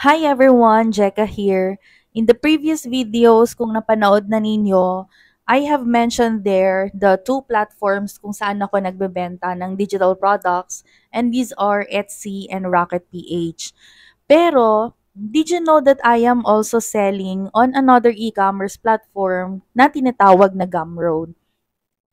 Hi everyone, Jeka here. In the previous videos, kung napanood na ninyo, I have mentioned there the two platforms kung saan ako nagbebenta ng digital products, and these are Etsy and Rocket PH. Pero, did you know that I am also selling on another e-commerce platform na tinatawag na Gumroad?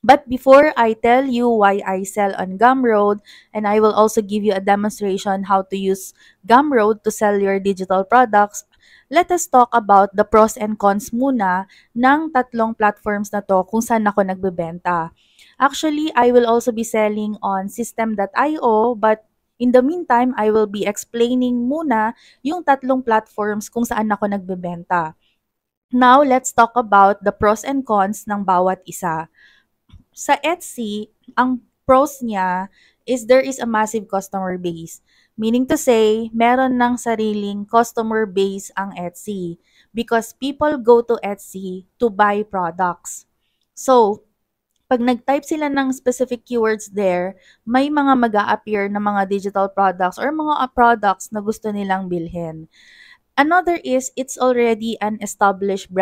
But before I tell you why I sell on Gumroad, and I will also give you a demonstration how to use Gumroad to sell your digital products, let us talk about the pros and cons muna ng tatlong platforms na to kung saan ako nagbebenta. Actually, I will also be selling on System.io, but in the meantime, I will be explaining muna yung tatlong platforms kung saan ako nagbebenta. Now, let's talk about the pros and cons ng bawat isa. Sa Etsy, ang pros niya is there is a massive customer base. Meaning to say, meron ng sariling customer base ang Etsy because people go to Etsy to buy products. So, pag nag-type sila ng specific keywords there, may mga mag appear na mga digital products or mga products na gusto nilang bilhin. Another is it's already an established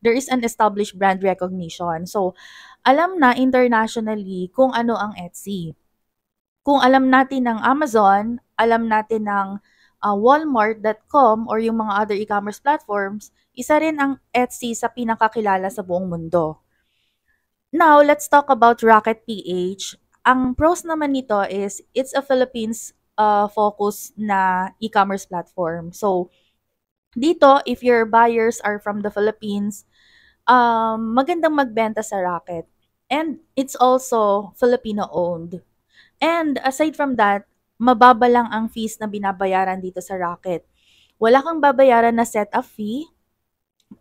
there is an established brand recognition. So, alam na internationally kung ano ang Etsy. Kung alam natin ng Amazon, alam natin ng Walmart.com or yung mga other e-commerce platforms, isa rin ang Etsy sa pinakakilala sa buong mundo. Now, let's talk about Rocket PH. Ang pros naman nito is it's a Philippines focus na e-commerce platform. So, dito, if your buyers are from the Philippines, magandang magbenta sa Rocket. And it's also Filipino-owned. And aside from that, mababa lang ang fees na binabayaran dito sa Rocket. Wala kang babayaran na setup fee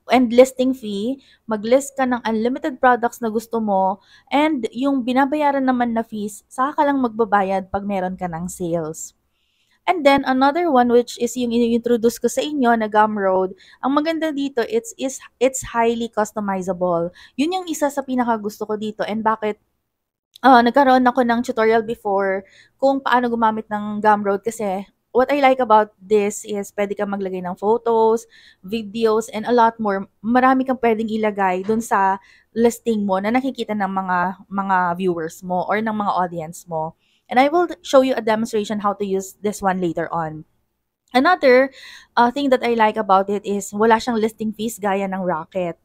and listing fee. Mag-list ka ng unlimited products na gusto mo. And yung binabayaran naman na fees, saka ka lang magbabayad pag meron ka ng sales. And then another one which is yung introduce ko sa inyo na Gumroad, ang maganda dito it's highly customizable. Yun yung isa sa pinakagusto ko dito and bakit nagkaroon ako ng tutorial before kung paano gumamit ng Gumroad kasi what I like about this is pwede kang maglagay ng photos, videos, and a lot more. Marami kang pwedeng ilagay dun sa listing mo na nakikita ng mga viewers mo or ng mga audience mo. And I will show you a demonstration how to use this one later on. Another thing that I like about it is wala siyang listing fees gaya ng Rocket.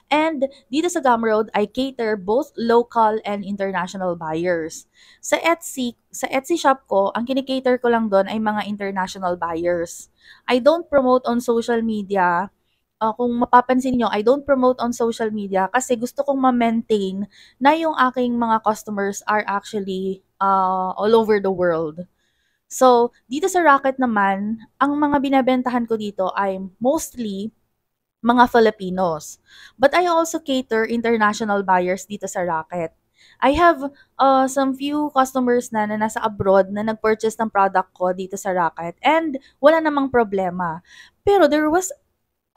And dito sa Gumroad, I cater both local and international buyers. Sa Etsy shop ko, ang kinikater ko lang doon ay mga international buyers. I don't promote on social media. Kung mapapansin nyo, I don't promote on social media kasi gusto kong ma-maintain na yung aking mga customers are actually all over the world. So, dito sa Rocket naman, ang mga binebentahan ko dito ay mostly mga Filipinos. But I also cater international buyers dito sa Rocket. I have some few customers na nasa abroad na nag-purchase ng product ko dito sa Rocket and wala namang problema. Pero there was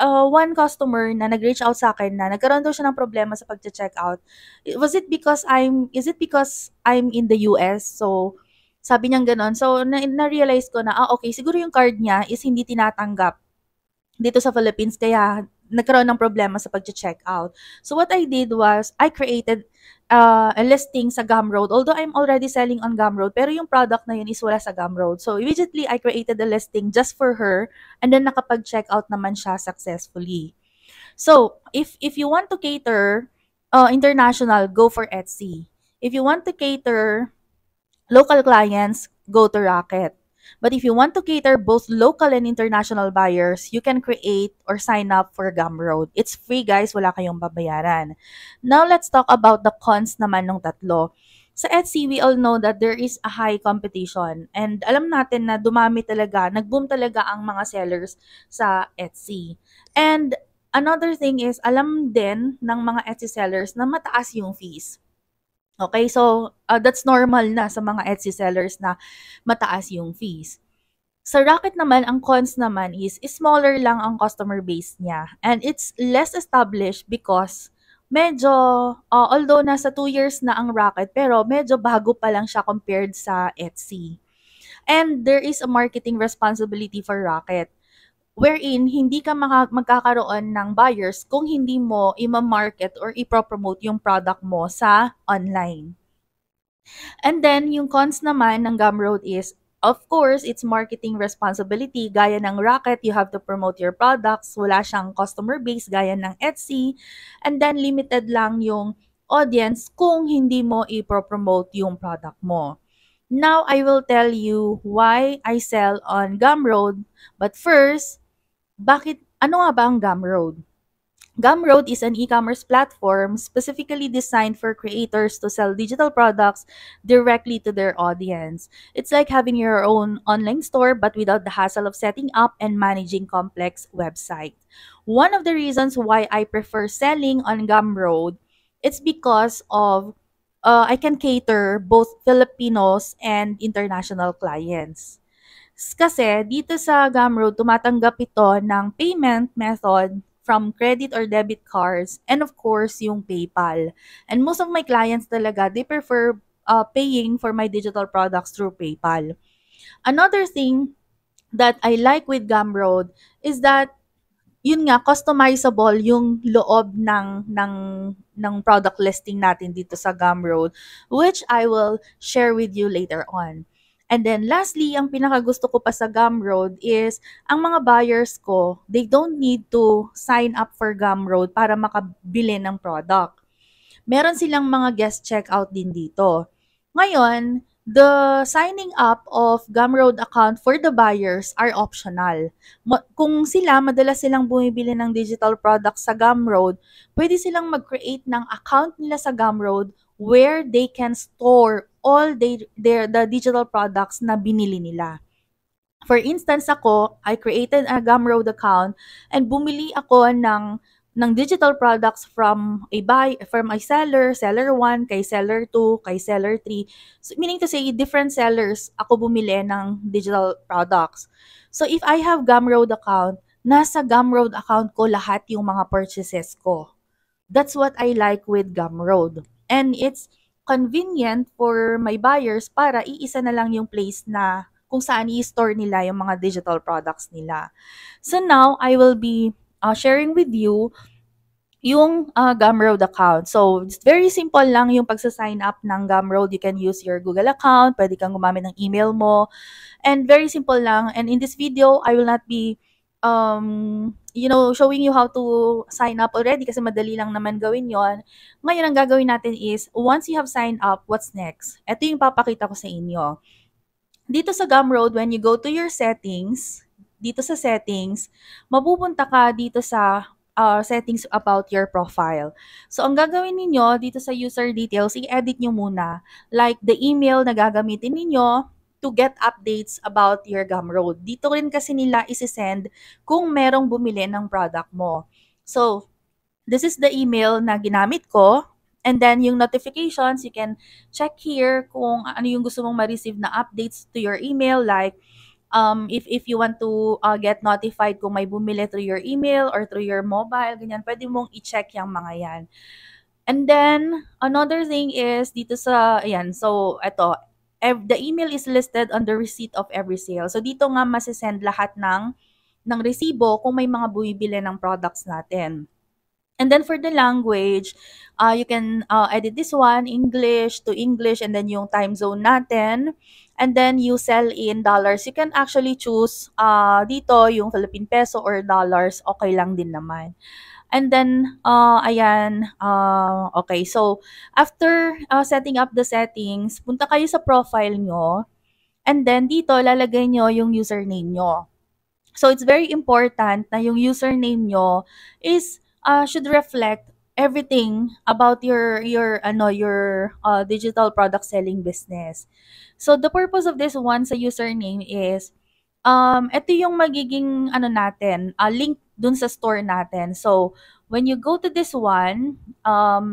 one customer na nag-reach out sa akin na nagkaroon daw siya ng problema sa pagche-checkout. Is it because I'm in the US? So, sabi niya gano'n. So, na-realize ko na, okay, siguro yung card niya is hindi tinatanggap dito sa Philippines kaya nagkaroon ng problema sa pagche-checkout. So what I did was I created a listing sa Gumroad. Although I'm already selling on Gumroad, pero yung product na yun is wala sa Gumroad. So immediately I created a listing just for her and then nakapag-checkout naman siya successfully. So if you want to cater international, go for Etsy. If you want to cater local clients, go to Rocket. But if you want to cater both local and international buyers, you can create or sign up for Gumroad. It's free guys, wala kayong babayaran. Now let's talk about the cons naman ng tatlo. Sa Etsy, we all know that there is a high competition. And alam natin na dumami talaga, nag-boom talaga ang mga sellers sa Etsy. And another thing is, alam din ng mga Etsy sellers na mataas yung fees. Okay, so that's normal na sa mga Etsy sellers na mataas yung fees. Sa Rocket naman, ang cons naman is smaller lang ang customer base niya. And it's less established because medyo, although nasa 2 years na ang Rocket, pero medyo bago pa lang siya compared sa Etsy. And there is a marketing responsibility for Rocket. wherein hindi ka magkakaroon ng buyers kung hindi mo ima-market or ipropromote yung product mo sa online. And then, yung cons naman ng Gumroad is, of course, it's marketing responsibility. Gaya ng Rocket, you have to promote your products. Wala siyang customer base gaya ng Etsy. And then, limited lang yung audience kung hindi mo i-promote yung product mo. Now, I will tell you why I sell on Gumroad. But first, ano nga ba ang Gumroad? Gumroad is an e-commerce platform specifically designed for creators to sell digital products directly to their audience. It's like having your own online store but without the hassle of setting up and managing complex websites. One of the reasons why I prefer selling on Gumroad, it's because of I can cater both Filipinos and international clients. Kasi dito sa Gumroad, tumatanggap ito ng payment method from credit or debit cards and of course yung PayPal. And most of my clients talaga, they prefer paying for my digital products through PayPal. Another thing that I like with Gumroad is that yun nga, customizable yung loob ng product listing natin dito sa Gumroad, which I will share with you later on. And then lastly, ang pinakagusto ko pa sa Gumroad is ang mga buyers ko, they don't need to sign up for Gumroad para makabili ng product. Meron silang mga guest checkout din dito. Ngayon, the signing up of Gumroad account for the buyers are optional. Kung madalas silang bumibili ng digital products sa Gumroad, pwede silang mag-create ng account nila sa Gumroad where they can store all the digital products na binili nila. For instance ako, I created a Gumroad account and bumili ako ng digital products from a seller, seller 1, kay seller 2, kay seller 3. So, meaning to say, different sellers ako bumili ng digital products. So, if I have Gumroad account, nasa Gumroad account ko lahat yung mga purchases ko. That's what I like with Gumroad. And it's convenient for my buyers para iisa na lang yung place na kung saan i-store nila yung mga digital products nila. So now, I will be sharing with you yung Gumroad account. So, it's very simple lang yung pagsa-sign up ng Gumroad. You can use your Google account, pwede kang gumamit ng email mo, and very simple lang. And in this video, I will not be showing you how to sign up already kasi madali lang naman gawin yon. Ngayon, ang gagawin natin is, once you have signed up, what's next? Ito yung papakita ko sa inyo. Dito sa Gumroad, when you go to your settings, dito sa settings, mapupunta ka dito sa settings about your profile. So, ang gagawin ninyo dito sa user details, i-edit nyo muna. Like the email na gagamitin ninyo to get updates about your Gumroad. Dito rin kasi nila isi-send kung merong bumili ng product mo. So, this is the email na ginamit ko. And then, yung notifications, you can check here kung ano yung gusto mong ma-receive na updates to your email. Like, if you want to get notified kung may bumili through your email or through your mobile, ganyan, pwede mong i-check yung mga yan. And then, another thing is, dito sa, ayan, so, ito, the email is listed on the receipt of every sale. So, dito nga masisend lahat ng resibo kung may mga bumibili ng products natin. And then for the language, you can edit this one, English to English, and then yung time zone natin. And then you sell in dollars. You can actually choose dito yung Philippine peso or dollars. Okay lang din naman. And then, ayan, okay. So, after setting up the settings, punta kayo sa profile nyo. And then, dito, lalagay nyo yung username nyo. So, it's very important na yung username nyo is should reflect everything about your digital product selling business. So the purpose of this one sa username is ito yung magiging natin, link dun sa store natin. So when you go to this one,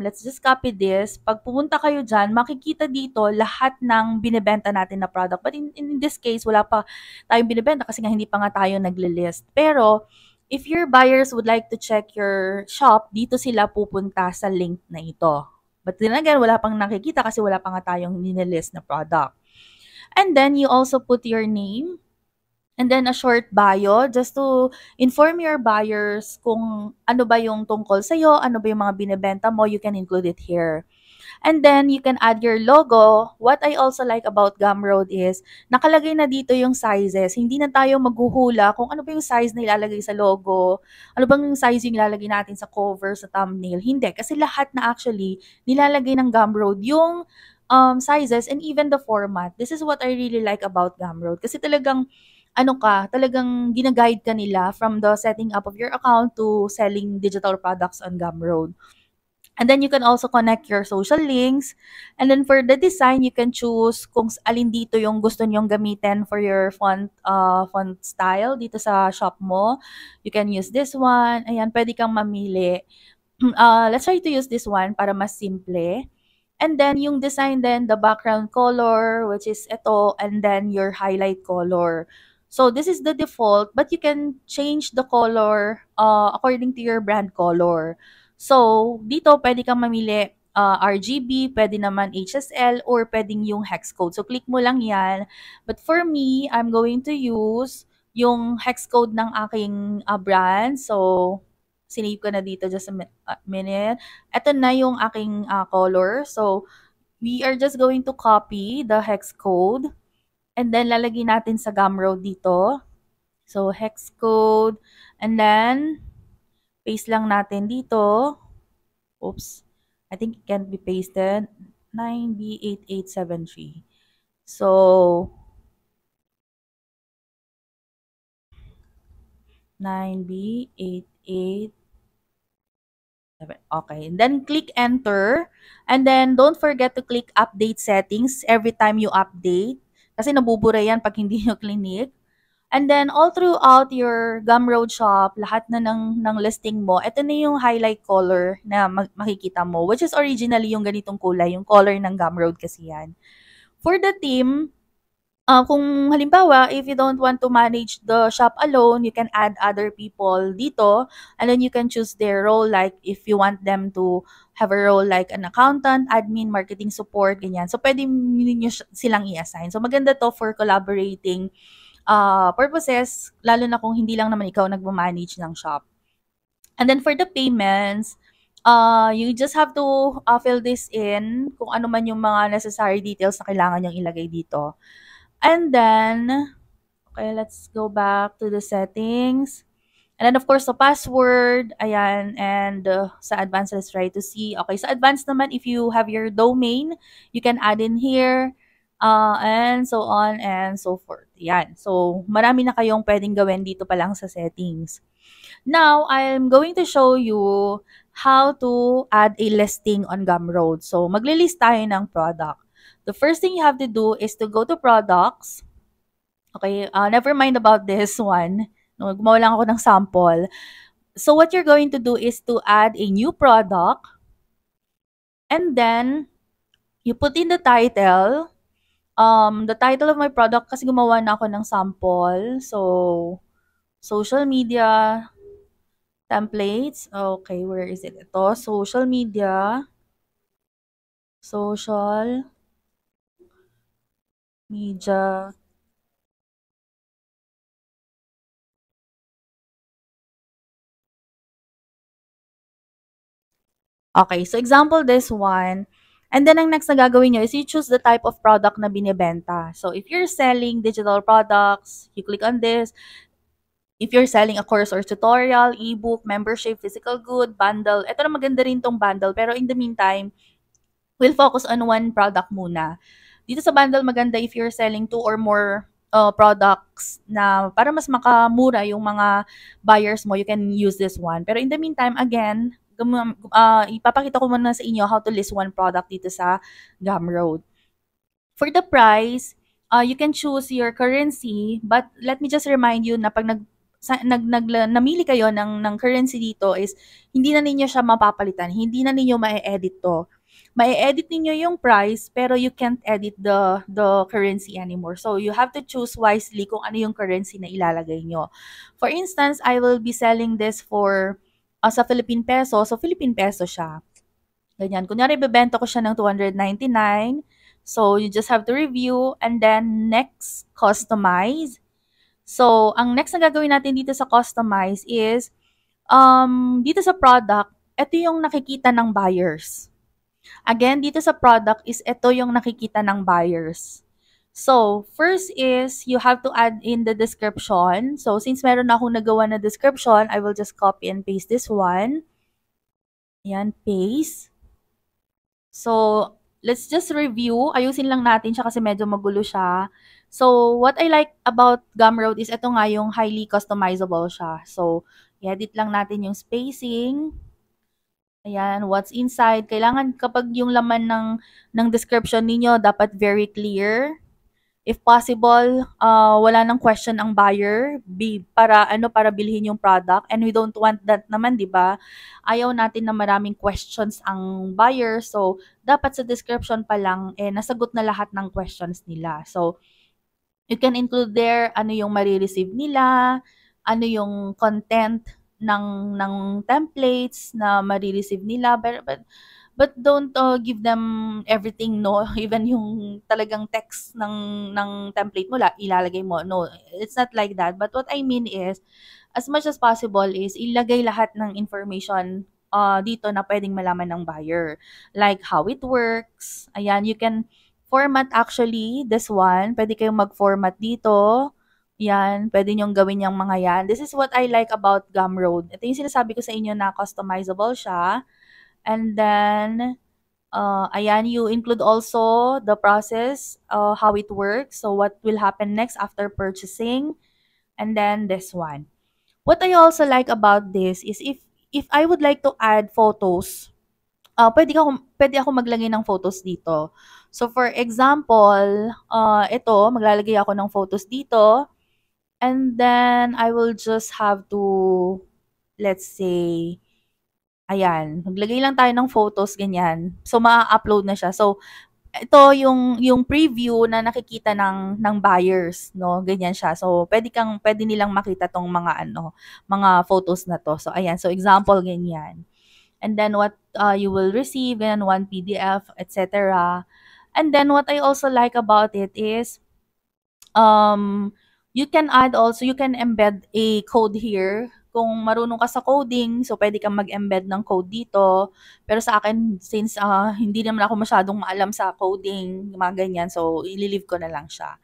let's just copy this. Pag pumunta kayo dyan, makikita dito lahat ng binebenta natin na product. But in this case, wala pa tayong binebenta kasi nga hindi pa nga tayo nagle-list. Pero if your buyers would like to check your shop, dito sila pupunta sa link na ito. But then again, wala pang nakikita kasi wala pa nga tayong nilist na product. And then, you also put your name. And then a short bio just to inform your buyers kung ano ba yung tungkol sa'yo, ano ba yung mga binebenta mo, you can include it here. And then you can add your logo. What I also like about Gumroad is nakalagay na dito yung sizes. Hindi na tayo maghuhula kung ano ba yung size na ilalagay sa logo, ano bang yung size yung ilalagay natin sa cover, sa thumbnail. Hindi, kasi lahat na actually nilalagay ng Gumroad yung sizes and even the format. This is what I really like about Gumroad. Kasi talagang talagang gina-guide ka nila from the setting up of your account to selling digital products on Gumroad. And then you can also connect your social links. And then for the design, you can choose kung alin dito yung gusto nyong gamitin for your font style dito sa shop mo. You can use this one. Ayan, pwede kang mamili. Let's try to use this one para mas simple. And then yung design then the background color, which is ito, and then your highlight color. So this is the default, but you can change the color according to your brand color. So dito pwede kang mamili RGB, pwede naman HSL, or pwedeng yung hex code. So click mo lang yan. But for me, I'm going to use yung hex code ng aking brand. So sinave ko na dito just a minute. Ito na yung aking color. So, we are just going to copy the hex code and then lalagay natin sa Gumroad dito. So, hex code and then paste lang natin dito. Oops. I think it can't be pasted. 9B8873. So, 9B8873. Okay. And then click enter. And then don't forget to click update settings every time you update. Kasi nabubura yan pag hindi nyo clinic. And then all throughout your Gumroad shop, lahat na ng listing mo, ito na yung highlight color na makikita mo, which is originally yung ganitong kulay, yung color ng Gumroad kasi yan. For the theme, kung halimbawa, if you don't want to manage the shop alone, you can add other people dito, and then you can choose their role, like if you want them to have a role like an accountant, admin, marketing support, ganyan. So, pwede nyo silang i-assign. So, maganda to for collaborating purposes, lalo na kung hindi lang naman ikaw nagmamanage ng shop. And then for the payments, you just have to fill this in kung ano man yung mga necessary details na kailangan yung ilagay dito. And then, okay, let's go back to the settings. And then, of course, the password, ayan, and sa advanced, let's try to see. Okay, sa advanced naman, if you have your domain, you can add in here, and so on and so forth. Yan. So, marami na kayong pwedeng gawin dito pa lang sa settings. Now, I'm going to show you how to add a listing on Gumroad. So, maglilist tayo ng product. The first thing you have to do is to go to products. Okay, never mind about this one. No, gumawa lang ako ng sample. So what you're going to do is to add a new product. And then, you put in the title. The title of my product, kasi gumawa na ako ng sample. So, social media templates. Okay, where is it? Ito, social media. Social media. Okay, so example this one. And then ang next na gagawin nyo is you choose the type of product na binibenta. So if you're selling digital products, you click on this. If you're selling a course or tutorial, ebook, membership, physical good, bundle, ito na maganda rin tong bundle. Pero in the meantime, we'll focus on one product muna. Dito sa bundle, maganda if you're selling two or more products na para mas makamura yung mga buyers mo, you can use this one. Pero in the meantime, again, ipapakita ko muna sa inyo how to list one product dito sa Gumroad. For the price, you can choose your currency, but let me just remind you na pag namili kayo ng currency dito is hindi na ninyo siya mapapalitan, hindi na ninyo ma-edit to. Ma-edit ninyo yung price pero you can't edit the currency anymore. So you have to choose wisely kung ano yung currency na ilalagay nyo. For instance, I will be selling this for sa Philippine peso. So Philippine peso siya. Ganyan. Kunyari, bebenta ko siya ng 299. So you just have to review and then next, customize. So, ang next na gagawin natin dito sa customize is, dito sa product, ito yung nakikita ng buyers. Again, dito sa product is ito yung nakikita ng buyers. So, first is you have to add in the description. So, since meron na akong nagawa na description, I will just copy and paste this one. Ayan, paste. So, let's just review. Ayusin lang natin siya kasi medyo magulo siya. So, what I like about Gumroad is ito nga yung highly customizable siya. So, i-edit lang natin yung spacing. Ayan, what's inside. Kailangan kapag yung laman ng description ninyo, dapat very clear. If possible, wala nang question ang buyer para bilhin yung product, and we don't want that naman, 'di ba? Ayaw natin na maraming questions ang buyer. So, dapat sa description pa lang nasagot na lahat ng questions nila. So, you can include there ano yung mare-receive nila, ano yung content ng templates na mare-receive nila, but don't give them everything, no? Even yung talagang text ng template mo ilalagay mo. No, it's not like that. But what I mean is, as much as possible is ilagay lahat ng information dito na pwedeng malaman ng buyer. Like how it works. Ayan, you can format actually this one. Pwede kayong mag-format dito. Yan, pwede nyong gawin yung mga yan. This is what I like about Gumroad. Ito yung sinasabi ko sa inyo na customizable siya. And then, ayan, you include also the process, how it works. So, what will happen next after purchasing. And then, this one. What I also like about this is if I would like to add photos, pwede ako maglagay ng photos dito. So, for example, ito, maglalagay ako ng photos dito. And then, I will just have to, let's say, ayan, maglagay lang tayo ng photos, ganyan. So, maa-upload na siya. So, ito yung preview na nakikita ng buyers, no? Ganyan siya. So, pwede nilang makita tong mga photos na to. So, ayan. So, example, ganyan. And then what you will receive, and one PDF, etc. And then what I also like about it is um, you can embed a code here. Kung marunong ka sa coding, so pwede kang mag-embed ng code dito. Pero sa akin, since hindi naman ako masyadong maalam sa coding, mga ganyan, so ililive ko na lang siya.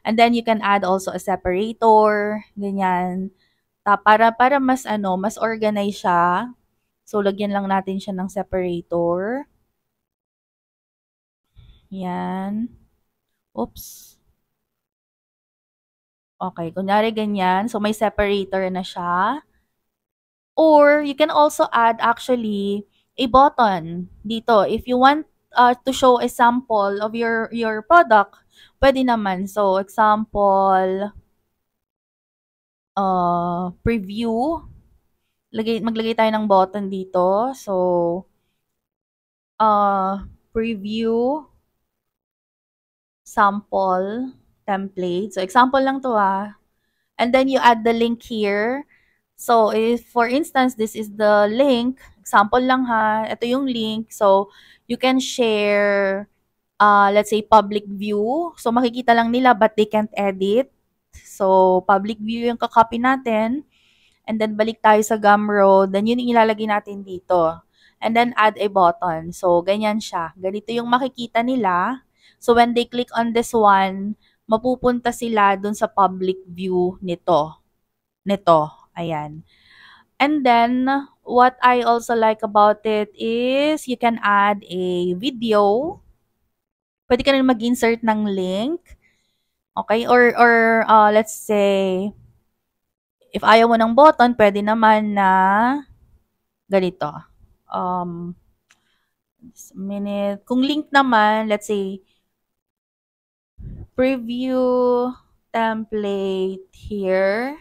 And then you can add also a separator, ganyan. Para mas organize siya. So lagyan lang natin siya ng separator. Yan. Oops. Okay, kunyari ganyan. So, may separator na siya. Or, you can also add actually a button dito. If you want to show a sample of your product, pwede naman. So, example, preview. Maglagay tayo ng button dito. So, preview, sample, template. So, example lang to And then you add the link here. So, if for instance, this is the link, example lang ito yung link. So, you can share, let's say, public view. So, makikita lang nila but they can't edit. So, public view yung kakopy natin. And then, balik tayo sa Gumroad. Then, yun yung ilalagay natin dito. And then, add a button. So, ganyan siya. Ganito yung makikita nila. So, when they click on this one, mapupunta sila dun sa public view nito. Ayan. And then, what I also like about it is you can add a video. Pwede ka rin mag-insert ng link. Okay? Or let's say, if ayaw mo ng button, pwede naman na ganito. Minute. Kung link naman, let's say, preview template here.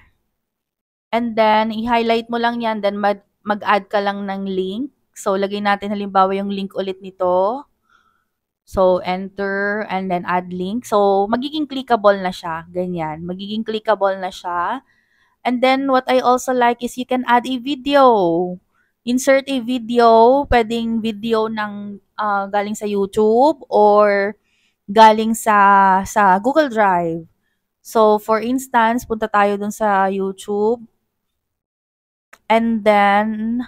And then, i-highlight mo lang yan. Then, mag-add ka lang ng link. So, lagay natin halimbawa yung link ulit nito. So, enter and then add link. So, magiging clickable na siya. Ganyan. Magiging clickable na siya. And then, what I also like is you can add a video. Insert a video. Pwedeng video ng galing sa YouTube or galing sa Google Drive. So, for instance, punta tayo dun sa YouTube. And then,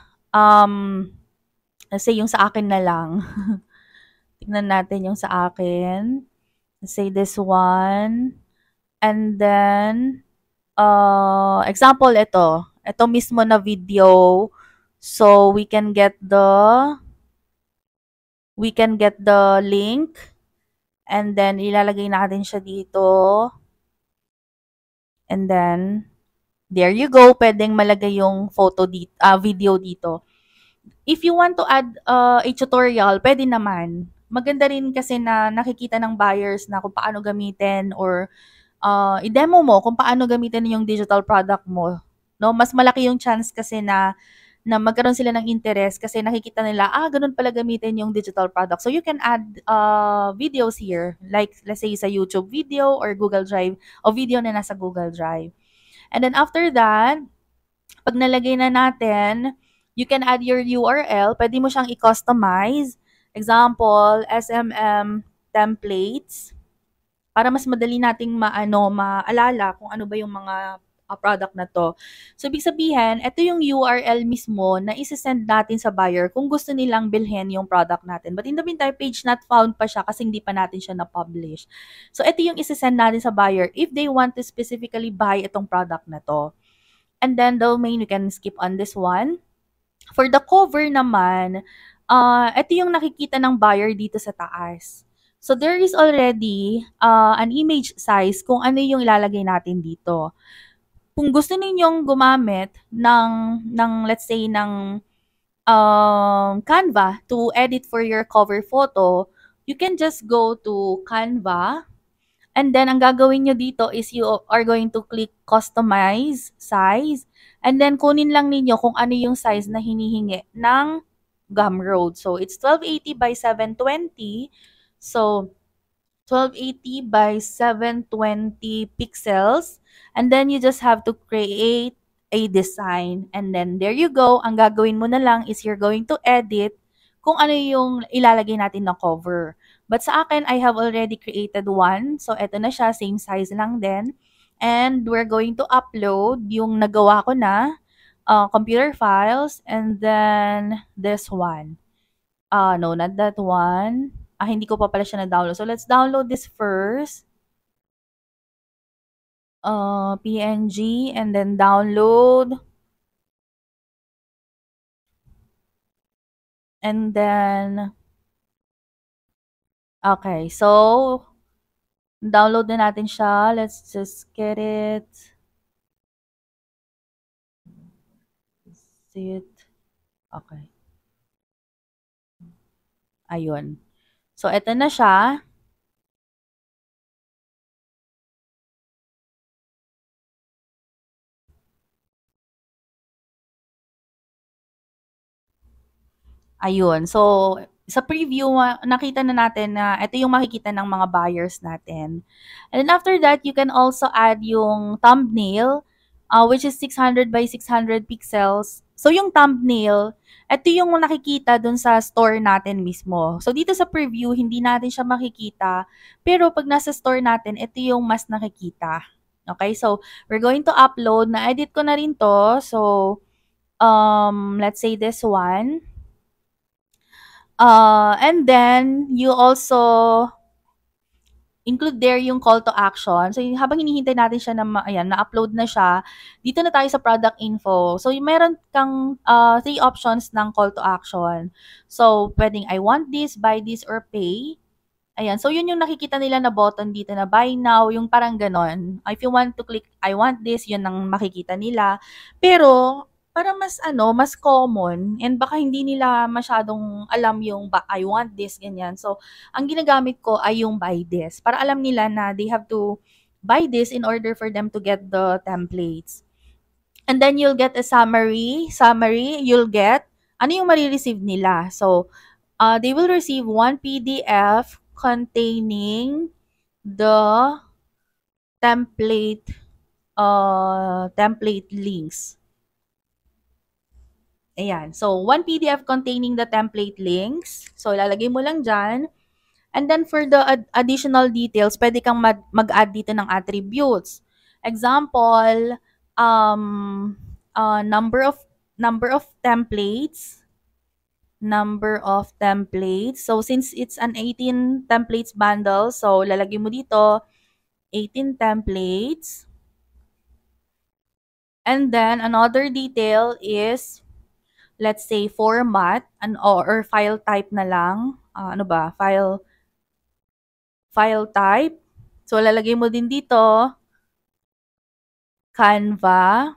let's say yung sa akin na lang. Tignan natin yung sa akin. Let's say this one. And then, example ito. Ito mismo na video. So, we can get the link. And then, ilalagay natin siya dito. And then, there you go. Pwedeng malagay yung video dito. If you want to add a tutorial, pwede naman. Maganda rin kasi na nakikita ng buyers na kung paano gamitin or i-demo mo kung paano gamitin yung digital product mo. No, mas malaki yung chance kasi na magkaroon sila ng interest kasi nakikita nila, ganun pala gamitin yung digital product. So you can add videos here, like let's say sa YouTube video or Google Drive o video na nasa Google Drive. And then after that, pag nalagay na natin, you can add your URL. Pwede mo siyang i-customize. Example, SMM templates. Para mas madali nating maalala kung ano ba yung mga product na to. So, ibig sabihin, ito yung URL mismo na isi-send natin sa buyer kung gusto nilang bilhin yung product natin. But in the meantime, page not found pa siya kasi hindi pa natin siya na-publish. So, ito yung isi-send natin sa buyer if they want to specifically buy itong product na to. And then domain, we can skip on this one. For the cover naman, ito yung nakikita ng buyer dito sa taas. So there is already an image size kung ano yung ilalagay natin dito. Kung gusto ninyong gumamit ng let's say ng Canva to edit for your cover photo, you can just go to Canva. And then, ang gagawin nyo dito is you are going to click customize size. And then, kunin lang ninyo kung ano yung size na hinihingi ng Gumroad. So, it's 1280 by 720. So, 1280 by 720 pixels. And then, you just have to create a design. And then, there you go. Ang gagawin mo na lang is you're going to edit kung ano yung ilalagay natin na cover. But sa akin, I have already created one. So, eto na siya. Same size lang din. And we're going to upload yung nagawa ko na computer files. And then, this one. No, not that one. Hindi ko pa pala siya na-download. So, let's download this first. PNG. And then, download. And then, okay. So, download na natin siya. Let's just get it. See it. Okay. Ayun. So, eto na siya. Ayun. So, sa preview, nakita na natin na ito yung makikita ng mga buyers natin. And then after that, you can also add yung thumbnail, which is 600 by 600 pixels. So, yung thumbnail, ito yung nakikita dun sa store natin mismo. So, dito sa preview, hindi natin siya makikita. Pero pag nasa store natin, ito yung mas nakikita. Okay? So, we're going to upload. Na-edit ko na rin to. So, let's say this one. And then, you also include there yung call to action. So, habang hinihintay natin siya ayan, na-upload na siya, dito na tayo sa product info. So, meron kang 3 options ng call to action. So, pwedeng I want this, buy this, or pay. Ayan. So, yun yung nakikita nila na button dito na buy now, yung parang ganon. If you want to click I want this, yun ang makikita nila. Pero, para mas common and baka hindi nila masyadong alam yung I want this, ganyan. So, ang ginagamit ko ay yung buy this. Para alam nila na they have to buy this in order for them to get the templates. And then, you'll get a summary. You'll get, ano yung marireceive nila? So, they will receive one PDF containing the template links. Ayan. So, one PDF containing the template links. So, ilalagay mo lang dyan. And then for the additional details, pwede kang mag-add dito ng attributes. Example, um, number of templates, So since it's an 18 templates bundle, so lalagay mo dito 18 templates. And then another detail is, let's say, format or file type na lang. Ano ba? File type. So lalagay mo din dito Canva,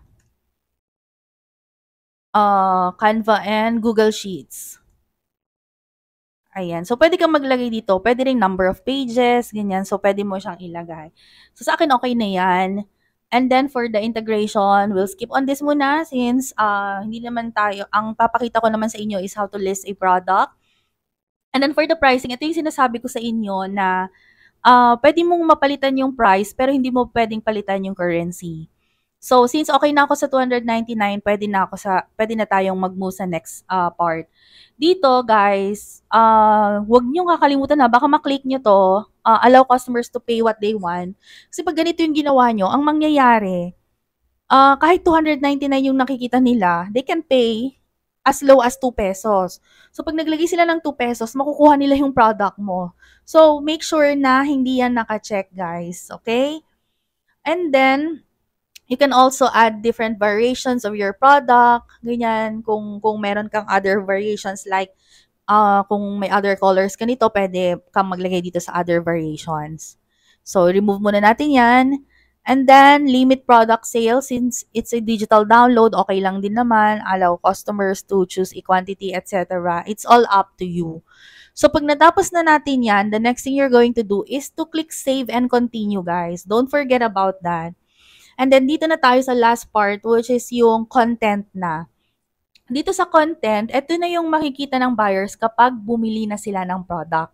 Canva and Google Sheets. Ayan. So, pwede kang maglagay dito. Pwede ring number of pages, ganyan. So, pwede mo siyang ilagay. So, sa akin, okay na yan. And then, for the integration, we'll skip on this muna since hindi naman tayo, ang papakita ko naman sa inyo is how to list a product. And then, for the pricing, ito yung sinasabi ko sa inyo na pwede mong mapalitan yung price pero hindi mo pwedeng palitan yung currency. So, since okay na ako sa 299, pwede na tayong mag-move sa next part. Dito, guys, huwag nyo kakalimutan na, baka maklik nyo to, allow customers to pay what they want. Kasi pag ganito yung ginawa nyo, ang mangyayari, kahit 299 yung nakikita nila, they can pay as low as 2 pesos. So, pag naglagay sila ng 2 pesos, makukuha nila yung product mo. So, make sure na hindi yan naka-check, guys. Okay? And then, you can also add different variations of your product. Ganyan, kung meron kang other variations like kung may other colors ka nito, pwede kang maglagay dito sa other variations. So, remove muna natin yan. And then, limit product sales since it's a digital download, okay lang din naman. Allow customers to choose a quantity, etc. It's all up to you. So, pag natapos na natin yan, the next thing you're going to do is to click save and continue, guys. Don't forget about that. And then, dito na tayo sa last part, which is yung content na. Dito sa content, ito na yung makikita ng buyers kapag bumili na sila ng product.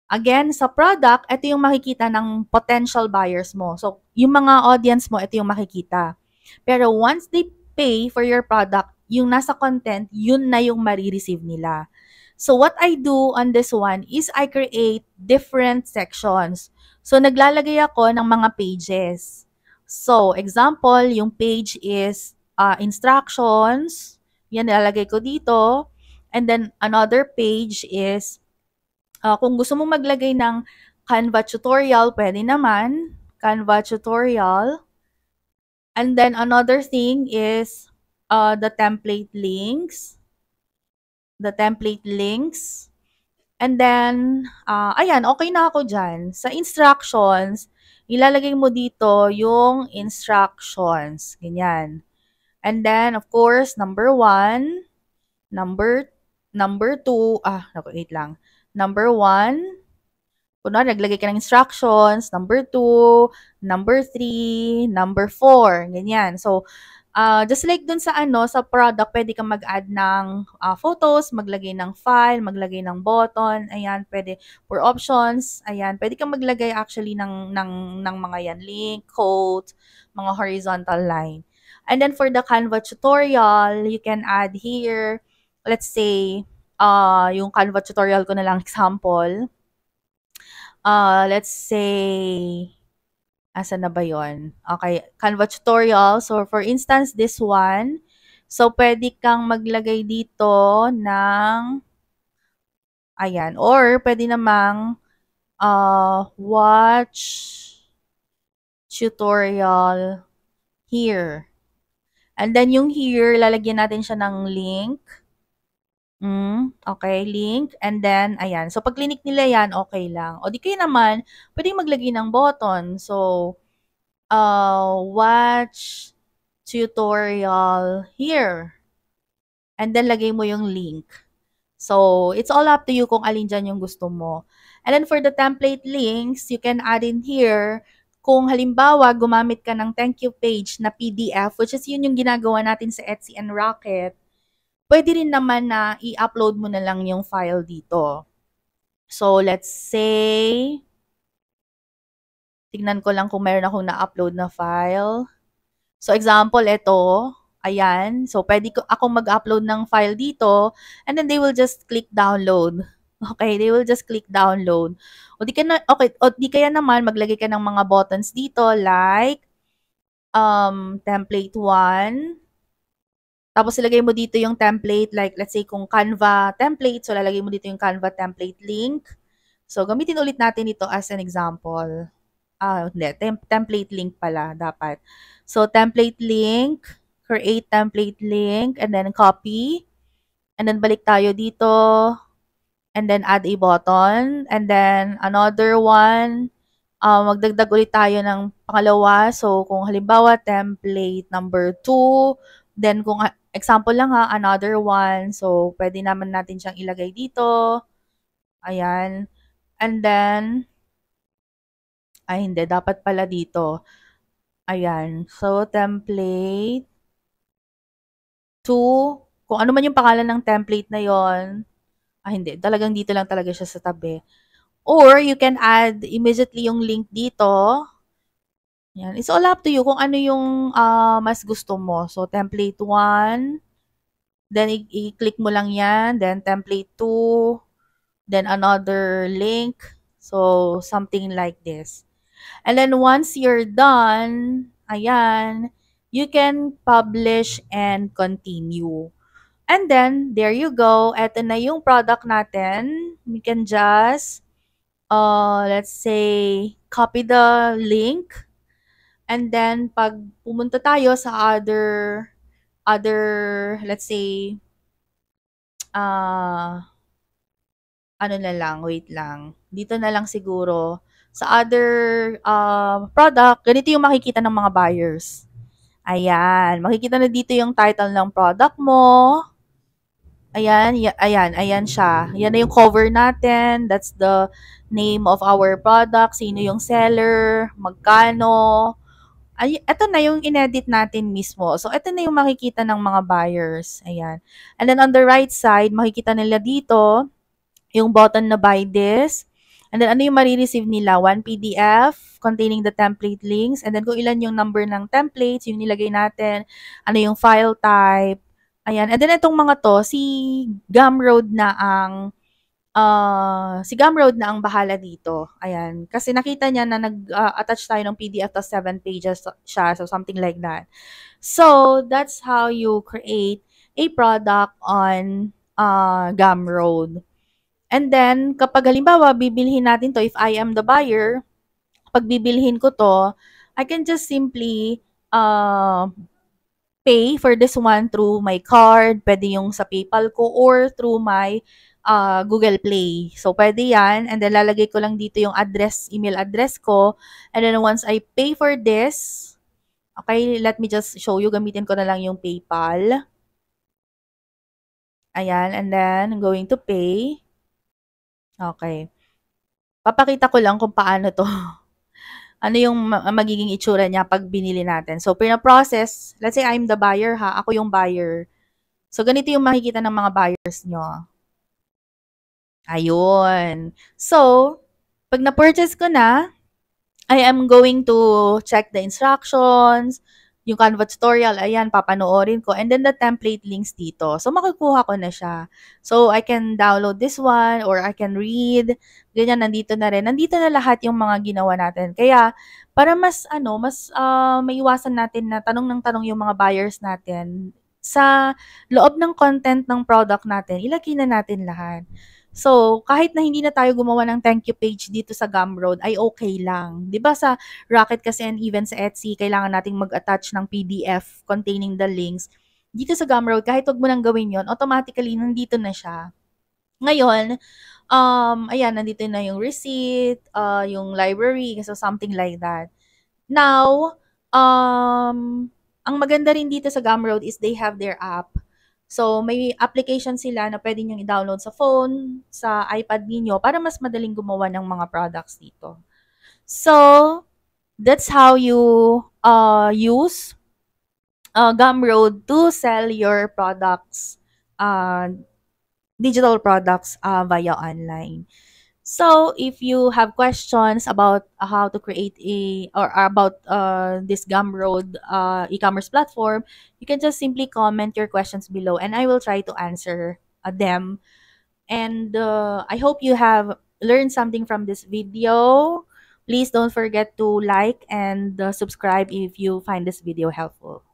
Again, sa product, ito yung makikita ng potential buyers mo. So, yung mga audience mo, ito yung makikita. Pero once they pay for your product, yung nasa content, yun na yung marireceive nila. So, what I do on this one is I create different sections. So, naglalagay ako ng mga pages. So, example, yung page is instructions. Yan, nilalagay ko dito. And then, another page is kung gusto mo maglagay ng Canva tutorial, pwede naman. Canva tutorial. And then another thing is the template links. The template links. And then, ayan, okay na ako dyan. Sa instructions, ilalagay mo dito yung instructions. Ganyan. And then, of course, number 1, number 2, wait lang. Number 1, kunwari, naglagay ka ng instructions. Number 2, number 3, number 4. Ganyan. So, just like dun sa sa product, pwede kang mag-add ng photos, maglagay ng file, maglagay ng button. Ayan, pwede for options. Ayan, pwede kang maglagay actually ng mga yan, link, quote, mga horizontal line. And then for the Canva tutorial, you can add here, let's say, yung Canva tutorial ko na lang example. Let's say, asan na ba yon? Okay, Canva tutorial. So, for instance, this one. So, pwede kang maglagay dito ng, ayan, or pwede namang watch tutorial here. And then, yung here, lalagyan natin siya ng link. Okay, link. And then, ayan. So, pag clinic nila yan, okay lang. O di kayo naman, pwedeng maglagay ng button. So, watch tutorial here. And then, lagay mo yung link. So, it's all up to you kung alin dyan yung gusto mo. And then, for the template links, you can add in here kung halimbawa, gumamit ka ng thank you page na PDF, which is yun yung ginagawa natin sa Etsy and Rocket, pwede rin naman na i-upload mo na lang yung file dito. So, let's say, tignan ko lang kung meron akong na-upload na file. So, example, ito. Ayan. So, pwede akong mag-upload ng file dito. And then, they will just click download. Okay, they will just click download. O di kaya naman maglagay ka ng mga buttons dito like template 1. Tapos ilagay mo dito yung template like let's say kung Canva template, so lalagay mo dito yung Canva template link. So gamitin ulit natin ito as an example. Hindi, template link pala dapat. So template link, create template link, and then copy. And then balik tayo dito, and then add a button, and then another one, magdagdag ulit tayo ng pangalawa. So, kung halimbawa, template number 2, then kung example lang ha, another one. So, pwede naman natin siyang ilagay dito. Ayan. And then, ay hindi, dapat pala dito. Ayan. So, template 2, kung ano man yung pangalan ng template na yon. Hindi, talagang dito lang talaga siya sa tabi. Or you can add immediately yung link dito. Yan. It's all up to you kung ano yung mas gusto mo. So, template 1, then i-click mo lang yan, then template 2, then another link. So, something like this. And then once you're done, ayan, you can publish and continue. And then, there you go. Eto na yung product natin. We can just let's say, copy the link. And then, pag pumunta tayo sa let's say, ah, ano na lang, wait lang. Dito na lang siguro. Sa other product, ganito yung makikita ng mga buyers. Ayan. Makikita na dito yung title ng product mo. Ayan, ayan siya. Yan na yung cover natin. That's the name of our product. Sino yung seller, magkano. Ay, ito na yung inedit natin mismo. So, ito na yung makikita ng mga buyers. Ayan. And then on the right side, makikita nila dito yung button na buy this. And then, ano yung marireceive nila? One PDF containing the template links. And then, kung ilan yung number ng templates, yung nilagay natin. Ano yung file type. Ayan. And then, itong mga to, Gumroad na ang bahala dito. Ayan. Kasi nakita niya na nag-attach tayo ng PDF tapos 7 pages siya. So, something like that. So, that's how you create a product on Gumroad. And then, kapag halimbawa, bibilhin natin to, if I am the buyer, pag bibilhin ko to, I can just simply pay for this one through my card, pwede yung sa PayPal ko, or through my Google Play. So, pwede yan. And then, lalagay ko lang dito yung address, email address ko. And then, once I pay for this, okay, let me just show you. Gamitin ko na lang yung PayPal. Ayan. And then, I'm going to pay. Okay. Papakita ko lang kung paano to. Ano yung magiging itsura niya pag binili natin. So, pina-process, let's say I'm the buyer ha, ako yung buyer. So, ganito yung makikita ng mga buyers nyo. Ayun. So, pag na-purchase ko na, I am going to check the instructions, yung Canva tutorial, ayan, papanoorin ko. And then the template links dito. So, makukuha ko na siya. So, I can download this one or I can read. Ganyan, nandito na rin. Nandito na lahat yung mga ginawa natin. Kaya, para mas maiwasan natin na tanong ng tanong yung mga buyers natin, sa loob ng content ng product natin, ilagay na natin lahat. So, kahit na hindi na tayo gumawa ng thank you page dito sa Gumroad, ay okay lang. 'Di ba sa Rocket kasi and even sa Etsy, kailangan nating mag-attach ng PDF containing the links. Dito sa Gumroad, kahit wag mo nang gawin yon, automatically nandito na siya. Ngayon, ayan, nandito na yung receipt, yung library, so something like that. Now, ang maganda rin dito sa Gumroad is they have their app. So, may application sila na pwede nyo i-download sa phone, sa iPad ninyo, para mas madaling gumawa ng mga products dito. So, that's how you use Gumroad to sell your products, digital products via online. So, if you have questions about how to create or about this Gumroad e-commerce platform, you can just simply comment your questions below and I will try to answer them And I hope you have learned something from this video. Please don't forget to like and subscribe if you find this video helpful.